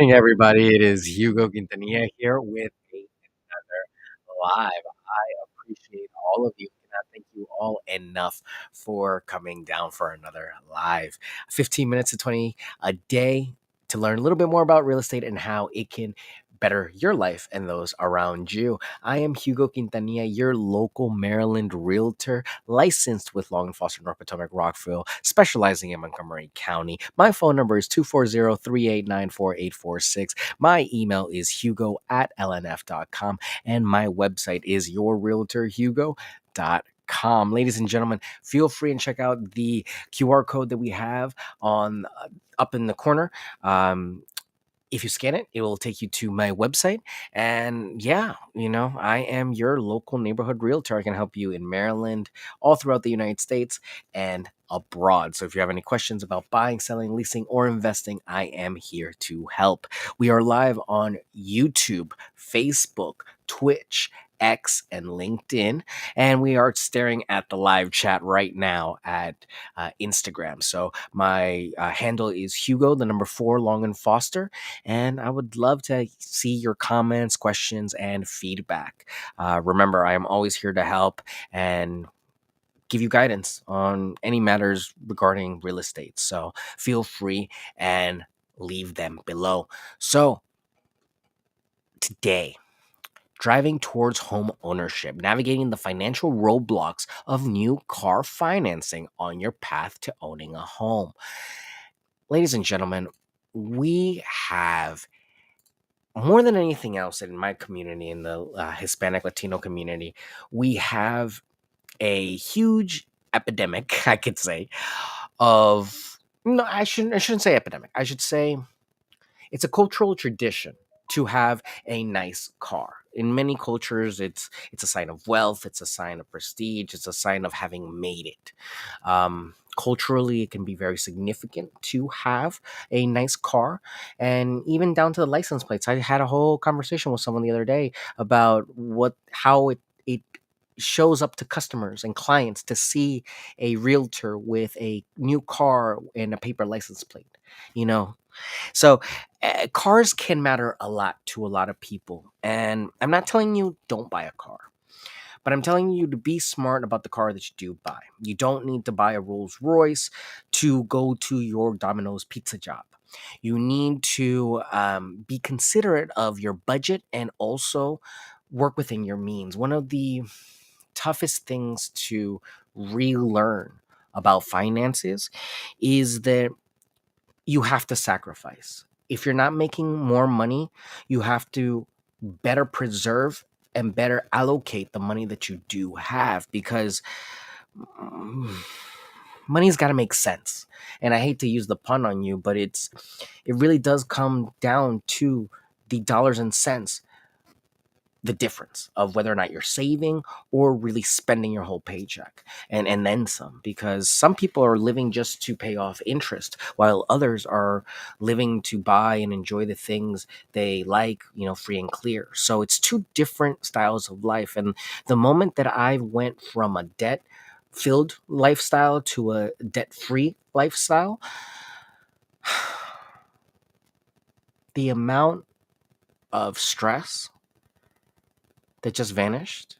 Morning, everybody. It is Hugo Quintanilla here with another live. I appreciate all of you. Cannot thank you all enough for coming down for another live. 15 minutes to 20 a day to learn a little bit more about real estate and how it can better your life and those around you. I am Hugo Quintanilla, your local Maryland realtor, licensed with Long and Foster, North Potomac, Rockville, specializing in Montgomery County. My phone number is 240-389-4846. My email is hugo@lnf.com, and my website is yourrealtorhugo.com. Ladies and gentlemen, feel free and check out the QR code that we have on up in the corner. If you scan it, it will take you to my website. And yeah, I am your local neighborhood realtor. I can help you in Maryland, all throughout the United States, and abroad. So if you have any questions about buying, selling, leasing, or investing, I am here to help. We are live on YouTube, Facebook, Twitch, X, and LinkedIn. And we are staring at the live chat right now at Instagram. So my handle is Hugo, the number 4, Long and Foster. And I would love to see your comments, questions, and feedback. Remember, I am always here to help and give you guidance on any matters regarding real estate. So feel free and leave them below. So today, driving towards home ownership, navigating the financial roadblocks of new car financing on your path to owning a home. Ladies and gentlemen, we have more than anything else in my community, in the Hispanic Latino community, we have a huge epidemic, I could say, of no, I shouldn't say epidemic. I should say it's a cultural tradition to have a nice car. In many cultures, it's a sign of wealth, it's a sign of prestige, it's a sign of having made it. Culturally, it can be very significant to have a nice car, and even down to the license plates. I had a whole conversation with someone the other day about how it shows up to customers and clients to see a realtor with a new car and a paper license plate. You know, so cars can matter a lot to a lot of people. And I'm not telling you don't buy a car, but I'm telling you to be smart about the car that you do buy. You don't need to buy a Rolls Royce to go to your Domino's pizza job. You need to be considerate of your budget and also work within your means. One of the toughest things to relearn about finances is that you have to sacrifice. If you're not making more money, you have to better preserve and better allocate the money that you do have, because mm, money's got to make sense. And I hate to use the pun on you, but it really does come down to the dollars and cents, the difference of whether or not you're saving or really spending your whole paycheck and then some, because some people are living just to pay off interest while others are living to buy and enjoy the things they like, free and clear. So it's two different styles of life. And the moment that I went from a debt filled lifestyle to a debt free lifestyle, the amount of stress that just vanished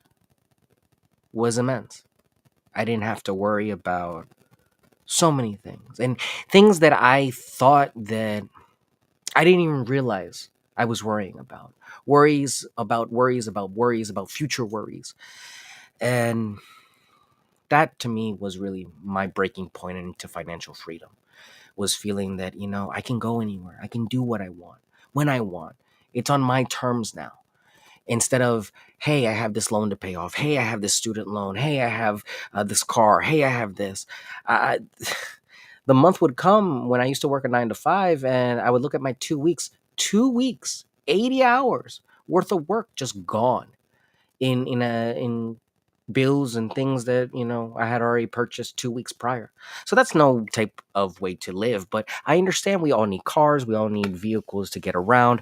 was immense. I didn't have to worry about so many things, and things that I thought that I didn't even realize I was worrying about. Worries about worries about worries about future worries. And that to me was really my breaking point into financial freedom, was feeling that, I can go anywhere. I can do what I want when I want. It's on my terms now. Instead of, hey, I have this loan to pay off, hey, I have this student loan, hey, I have this car, hey, I have this. uh, the month would come when I used to work a 9 to 5, and I would look at my 2 weeks 80 hours worth of work just gone in bills and things that I had already purchased 2 weeks prior. So that's no type of way to live. But I understand we all need cars, we all need vehicles to get around.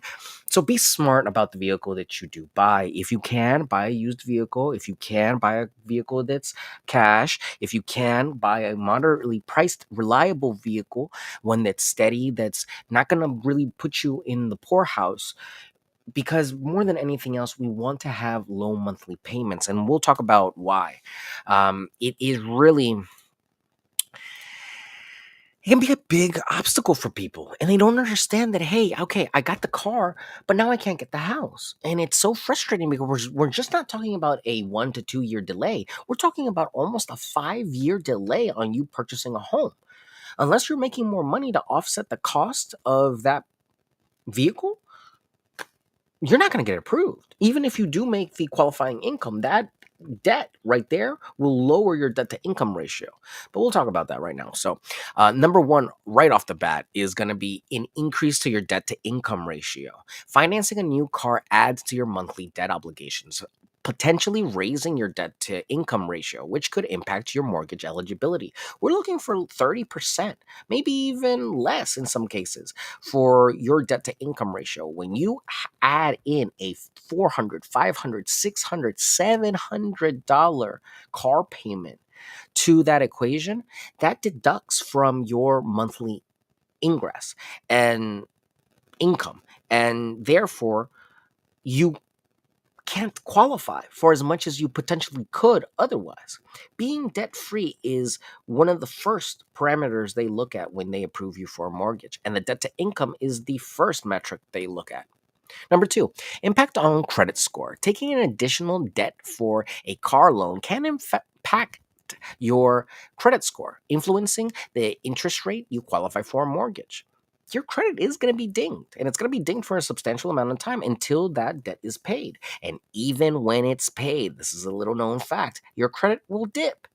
So be smart about the vehicle that you do buy. If you can, buy a used vehicle. If you can, buy a vehicle that's cash. If you can, buy a moderately priced reliable vehicle, one that's steady, that's not going to really put you in the poorhouse, because more than anything else, we want to have low monthly payments, and we'll talk about why. It is really, it can be a big obstacle for people, and they don't understand that. Hey, okay, I got the car, but now I can't get the house, and it's so frustrating because we're just not talking about a 1 to 2 year delay. We're talking about almost a 5 year delay on you purchasing a home, unless you're making more money to offset the cost of that vehicle. You're not going to get approved. Even if you do make the qualifying income, that debt right there will lower your debt to income ratio. But we'll talk about that right now. So, number one, right off the bat, is going to be an increase to your debt to income ratio. Financing a new car adds to your monthly debt obligations, potentially raising your debt to income ratio, which could impact your mortgage eligibility. We're looking for 30%, maybe even less in some cases, for your debt to income ratio. When you add in a $400, $500, $600, $700 car payment to that equation, that deducts from your monthly ingress and income. And therefore, you can't qualify for as much as you potentially could otherwise. Being debt free is one of the first parameters they look at when they approve you for a mortgage, and the debt to income is the first metric they look at. Number two, impact on credit score. Taking an additional debt for a car loan can impact your credit score, influencing the interest rate you qualify for a mortgage. Your credit is going to be dinged, and it's going to be dinged for a substantial amount of time until that debt is paid. And even when it's paid, this is a little known fact, your credit will dip.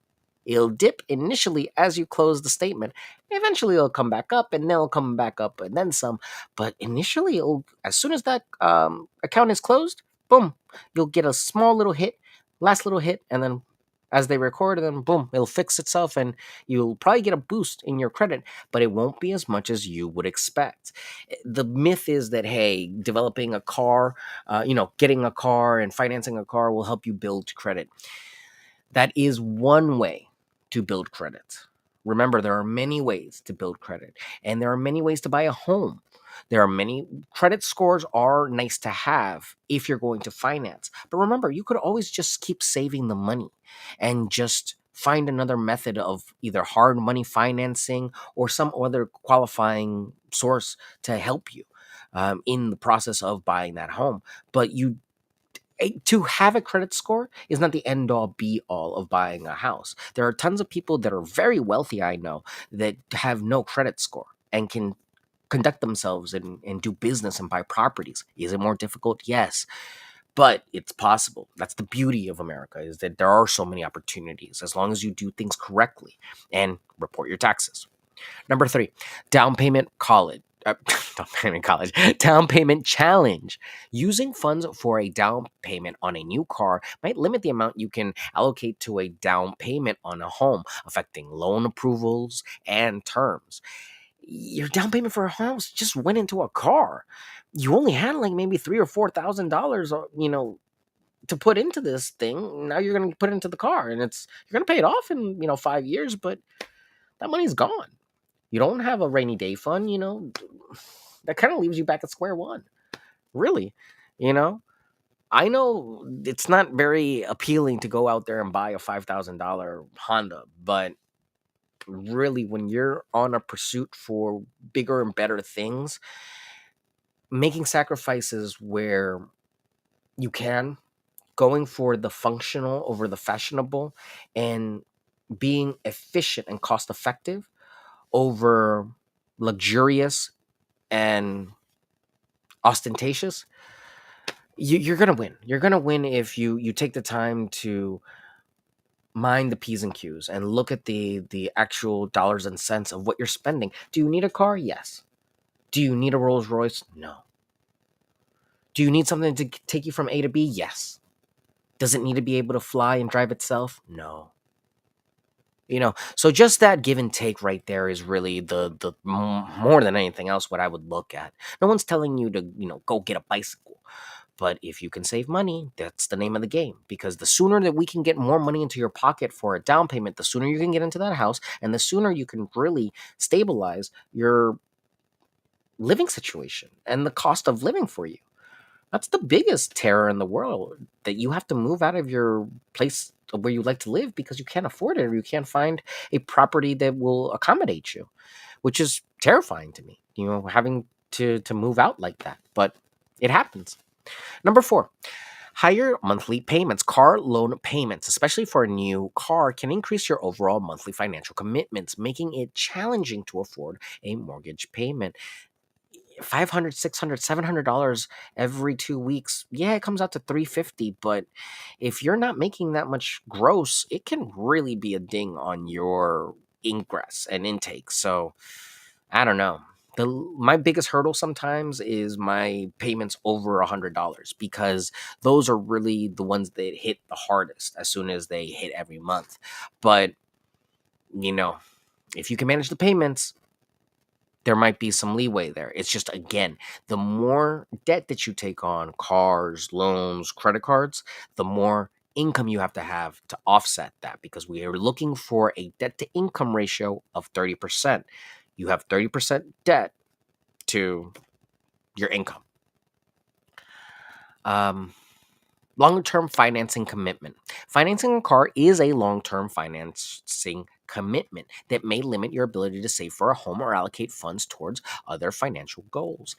It'll dip initially as you close the statement. Eventually, it'll come back up, and then it'll come back up, and then some. But initially, as soon as that account is closed, boom, you'll get a small little hit, last little hit, and then as they record, and then boom, it'll fix itself, and you'll probably get a boost in your credit, but it won't be as much as you would expect. The myth is that, hey, developing a car, getting a car and financing a car will help you build credit. That is one way to build credit. Remember, there are many ways to build credit, and there are many ways to buy a home. There are many credit scores are nice to have if you're going to finance. But remember, you could always just keep saving the money and just find another method of either hard money financing or some other qualifying source to help you in the process of buying that home. But to have a credit score is not the end all be all of buying a house. There are tons of people that are very wealthy, I know, that have no credit score and can conduct themselves and do business and buy properties. Is it more difficult? Yes, but it's possible. That's the beauty of America, is that there are so many opportunities as long as you do things correctly and report your taxes. Number three, down payment college. Down payment challenge. Using funds for a down payment on a new car might limit the amount you can allocate to a down payment on a home, affecting loan approvals and terms. Your down payment for a house just went into a car. You only had like maybe $3,000 or $4,000, to put into this thing. Now you're going to put it into the car, and you're going to pay it off in 5 years, but that money's gone. You don't have a rainy day fund, that kind of leaves you back at square one. Really, you know. I know it's not very appealing to go out there and buy a $5,000 Honda, but really, when you're on a pursuit for bigger and better things, making sacrifices where you can, going for the functional over the fashionable, and being efficient and cost effective over luxurious and ostentatious, you're gonna win. You're gonna win if you take the time to mind the P's and Q's and look at the actual dollars and cents of what you're spending. Do you need a car? Yes. Do you need a Rolls Royce? No. Do you need something to take you from A to B? Yes. Does it need to be able to fly and drive itself? No. So just that give and take right there is really more than anything else what I would look at. No one's telling you to, go get a bicycle. But if you can save money, that's the name of the game. Because the sooner that we can get more money into your pocket for a down payment, the sooner you can get into that house, and the sooner you can really stabilize your living situation and the cost of living for you. That's the biggest terror in the world, that you have to move out of your place where you like to live because you can't afford it, or you can't find a property that will accommodate you, which is terrifying to me, having to move out like that. But it happens. Number 4, higher monthly payments. Car loan payments, especially for a new car, can increase your overall monthly financial commitments, making it challenging to afford a mortgage payment. 500, 600, $700 every 2 weeks. Yeah, it comes out to 350, but if you're not making that much gross, it can really be a ding on your ingress and intake. So I don't know. My biggest hurdle sometimes is my payments over $100, because those are really the ones that hit the hardest as soon as they hit every month. But you know, if you can manage the payments, there might be some leeway there. It's just, again, the more debt that you take on, cars, loans, credit cards, the more income you have to offset that, because we are looking for a debt to income ratio of 30%. You have 30% debt to your income. Um, Long term financing commitment. Financing a car is a long term financing commitment that may limit your ability to save for a home or allocate funds towards other financial goals.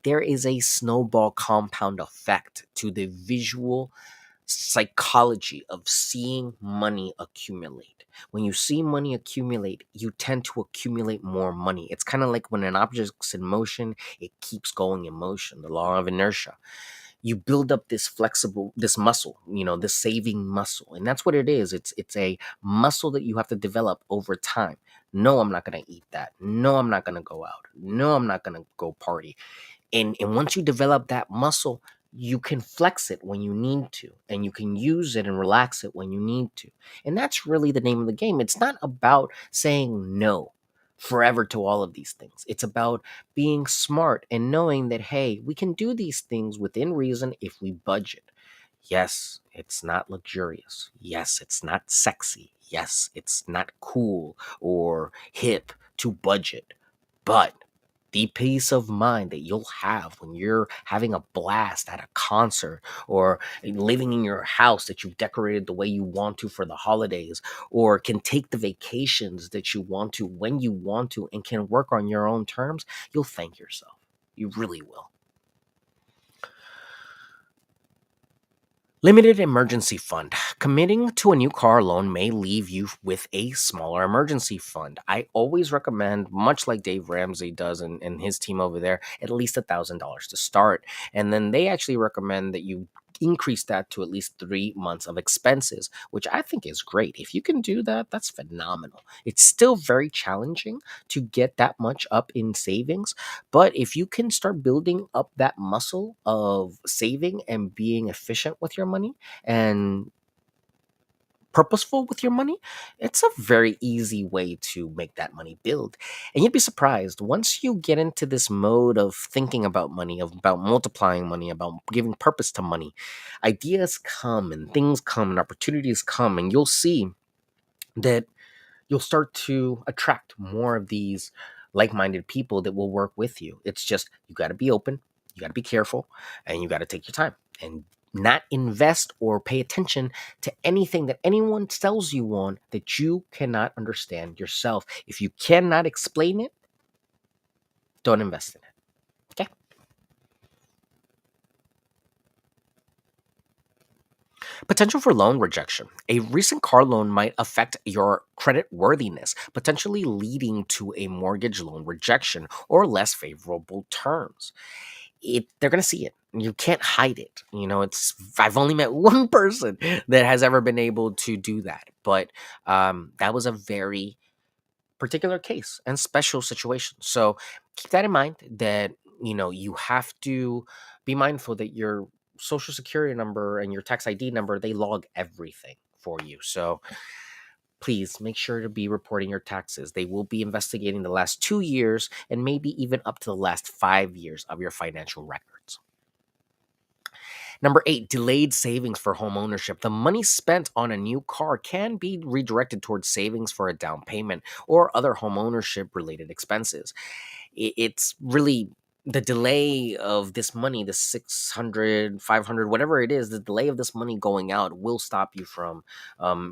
There is a snowball compound effect to the visual psychology of seeing money accumulate. When you see money accumulate, you tend to accumulate more money. It's kind of like when an object's in motion, it keeps going in motion, the law of inertia. You build up this muscle, this saving muscle. And that's what it is. It's a muscle that you have to develop over time. No, I'm not going to eat that. No, I'm not going to go out. No, I'm not going to go party. And once you develop that muscle, you can flex it when you need to, and you can use it and relax it when you need to. And that's really the name of the game. It's not about saying no forever to all of these things. It's about being smart and knowing that, hey, we can do these things within reason if we budget. Yes, it's not luxurious. Yes, it's not sexy. Yes, it's not cool or hip to budget. But the peace of mind that you'll have when you're having a blast at a concert, or living in your house that you've decorated the way you want to for the holidays, or can take the vacations that you want to when you want to, and can work on your own terms, you'll thank yourself. You really will. Limited emergency fund. Committing to a new car loan may leave you with a smaller emergency fund. I always recommend, much like Dave Ramsey does and his team over there, at least $1,000 to start. And then they actually recommend that you increase that to at least 3 months of expenses, which I think is great. If you can do that, that's phenomenal. It's still very challenging to get that much up in savings, but if you can start building up that muscle of saving and being efficient with your money and purposeful with your money, it's a very easy way to make that money build. And you'd be surprised, once you get into this mode of thinking about money, about multiplying money, about giving purpose to money, ideas come and things come and opportunities come, and you'll see that you'll start to attract more of these like-minded people that will work with you. It's just, you got to be open, you got to be careful, and you got to take your time and not invest or pay attention to anything that anyone sells you on that you cannot understand yourself. If you cannot explain it, don't invest in it. Okay? Potential for loan rejection. A recent car loan might affect your credit worthiness, potentially leading to a mortgage loan rejection or less favorable terms. They're going to see it. You can't hide it. I've only met one person that has ever been able to do that, but that was a very particular case and special situation. So keep that in mind, that you have to be mindful that you're social security number and your tax ID number, they log everything for you. So please make sure to be reporting your taxes. They will be investigating the last 2 years and maybe even up to the last 5 years of your financial records. Number eight, delayed savings for home ownership. The money spent on a new car can be redirected towards savings for a down payment or other home ownership related expenses. It's really the delay of this money, the 600, 500, whatever it is, the delay of this money going out will stop you from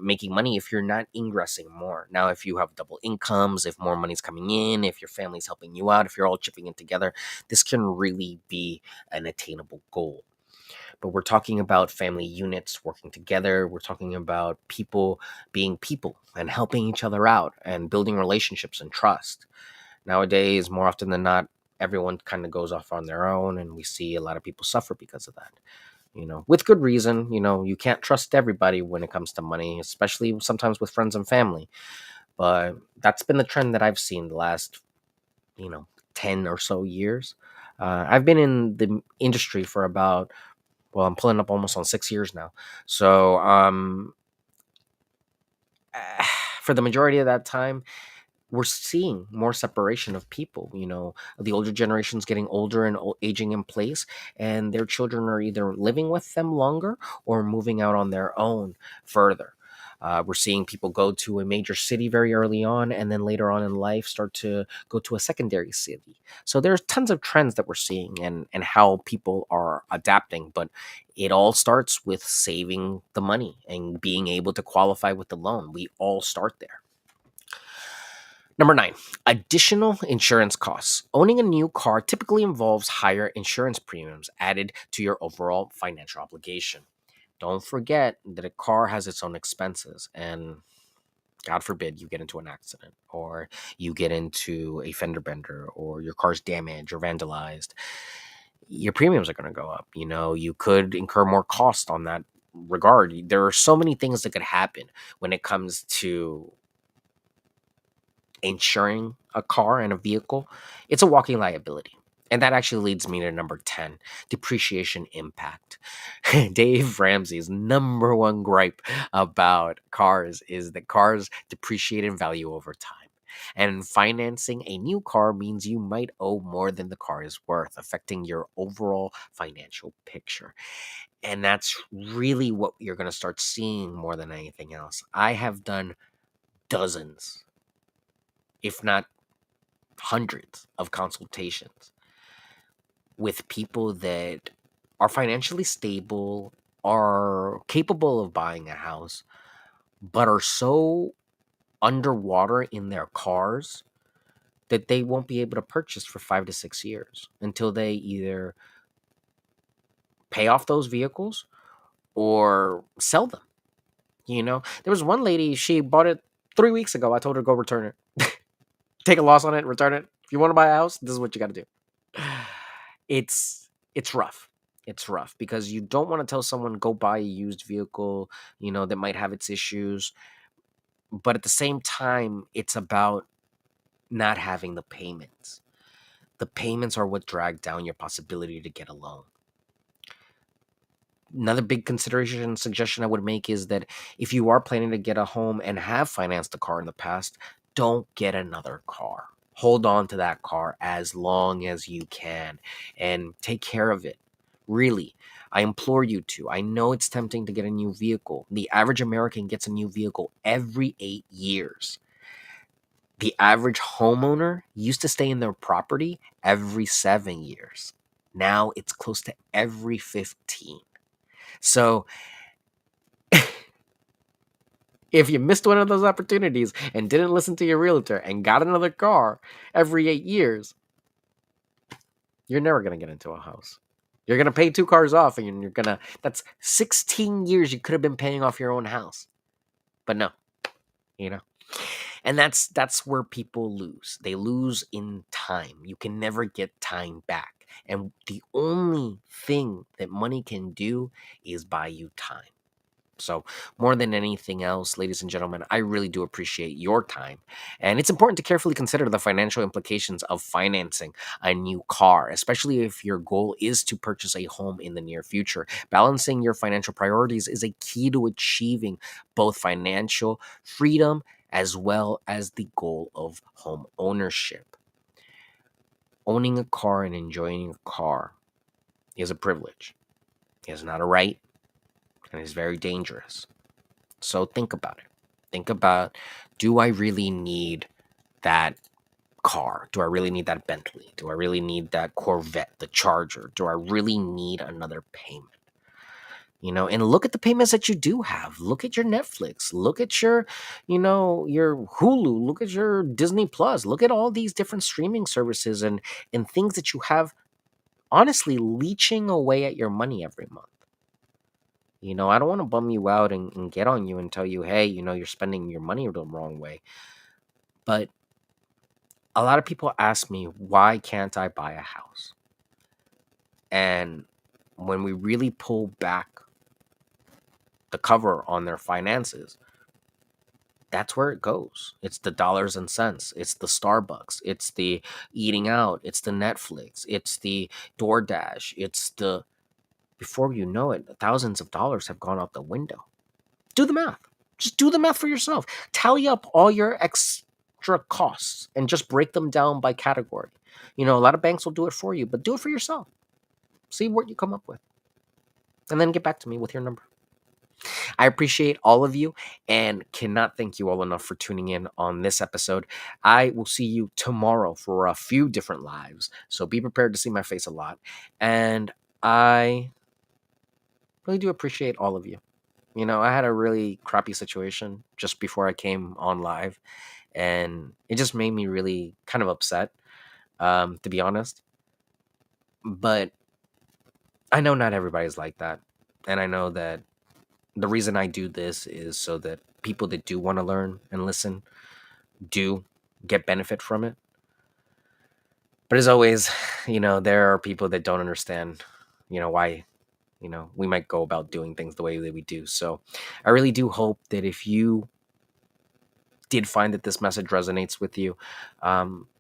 making money if you're not ingressing more. Now, if you have double incomes, if more money's coming in, if your family's helping you out, if you're all chipping in together, this can really be an attainable goal. But we're talking about family units working together. We're talking about people being people and helping each other out and building relationships and trust. Nowadays, more often than not, everyone kind of goes off on their own, and we see a lot of people suffer because of that. With good reason. You can't trust everybody when it comes to money, especially sometimes with friends and family. But that's been the trend that I've seen the last, you know, 10 or so years. I've been in the industry for about, well, I'm pulling up almost on 6 years now. So, for the majority of that time, we're seeing more separation of people. The older generation's getting older and aging in place, and their children are either living with them longer or moving out on their own further. We're seeing people go to a major city very early on, and then later on in life start to go to a secondary city. So there's tons of trends that we're seeing, and how people are adapting. But it all starts with saving the money and being able to qualify with the loan. We all start there. Number nine, additional insurance costs. Owning a new car typically involves higher insurance premiums added to your overall financial obligation. Don't forget that a car has its own expenses, and God forbid you get into an accident or you get into a fender bender or your car's damaged or vandalized. Your premiums are going to go up. You could incur more cost on that regard. There are so many things that could happen when it comes to insuring a car and a vehicle. It's a walking liability. And that actually leads me to number 10, depreciation impact. Dave Ramsey's number one gripe about cars is that cars depreciate in value over time. And financing a new car means you might owe more than the car is worth, affecting your overall financial picture. And that's really what you're going to start seeing more than anything else. I have done dozens, if not hundreds of consultations with people that are financially stable, are capable of buying a house, but are so underwater in their cars that they won't be able to purchase for 5 to 6 years until they either pay off those vehicles or sell them. There was one lady, she bought it 3 weeks ago. I told her to go return it. Take a loss on it, return it. If you want to buy a house, this is what you got to do. It's rough. It's rough because you don't want to tell someone go buy a used vehicle, that might have its issues. But at the same time, it's about not having the payments. The payments are what drag down your possibility to get a loan. Another big consideration and suggestion I would make is that if you are planning to get a home and have financed a car in the past, don't get another car. Hold on to that car as long as you can and take care of it. Really, I implore you to. I know it's tempting to get a new vehicle. The average American gets a new vehicle every 8 years. The average homeowner used to stay in their property every 7 years. Now it's close to every 15. So if you missed one of those opportunities and didn't listen to your realtor and got another car every 8 years, you're never going to get into a house. You're going to pay 2 cars off and that's 16 years you could have been paying off your own house. But no, and that's where people lose. They lose in time. You can never get time back. And the only thing that money can do is buy you time. So, more than anything else, ladies and gentlemen, I really do appreciate your time. And it's important to carefully consider the financial implications of financing a new car, especially if your goal is to purchase a home in the near future. Balancing your financial priorities is a key to achieving both financial freedom as well as the goal of home ownership. Owning a car and enjoying a car is a privilege. It is not a right, and it's very dangerous. So think about it. Think about, do I really need that car? Do I really need that Bentley? Do I really need that Corvette, the Charger? Do I really need another payment? And look at the payments that you do have. Look at your Netflix. Look at your Hulu. Look at your Disney Plus. Look at all these different streaming services and things that you have honestly leeching away at your money every month. I don't want to bum you out and get on you and tell you, hey, you're spending your money the wrong way. But a lot of people ask me, why can't I buy a house? And when we really pull back the cover on their finances, that's where it goes. It's the dollars and cents. It's the Starbucks. It's the eating out. It's the Netflix. It's the DoorDash. Before you know it, thousands of dollars have gone out the window. Do the math. Just do the math for yourself. Tally up all your extra costs and just break them down by category. A lot of banks will do it for you, but do it for yourself. See what you come up with. And then get back to me with your number. I appreciate all of you and cannot thank you all enough for tuning in on this episode. I will see you tomorrow for a few different lives. So be prepared to see my face a lot. And I really do appreciate all of you. I had a really crappy situation just before I came on live, and it just made me really kind of upset, to be honest. But I know not everybody's like that. And I know that the reason I do this is so that people that do want to learn and listen do get benefit from it. But as always, there are people that don't understand, why, we might go about doing things the way that we do. So I really do hope that if you did find that this message resonates with you,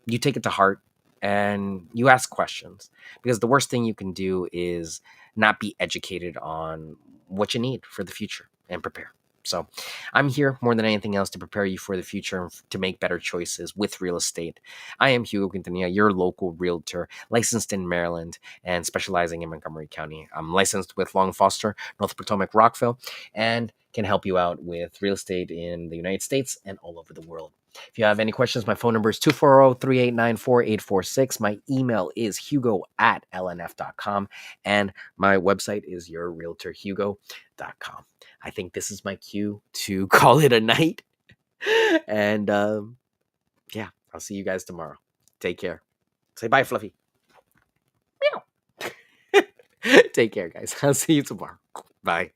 you take it to heart and you ask questions, because the worst thing you can do is not be educated on what you need for the future and prepare. So I'm here more than anything else to prepare you for the future and to make better choices with real estate. I am Hugo Quintanilla, your local realtor, licensed in Maryland and specializing in Montgomery County. I'm licensed with Long Foster, North Potomac, Rockville, and can help you out with real estate in the United States and all over the world. If you have any questions, my phone number is 240-389-4846. My email is hugo@lnf.com. And my website is yourrealtorhugo.com. I think this is my cue to call it a night. And yeah, I'll see you guys tomorrow. Take care. Say bye, Fluffy. Meow. Take care, guys. I'll see you tomorrow. Bye.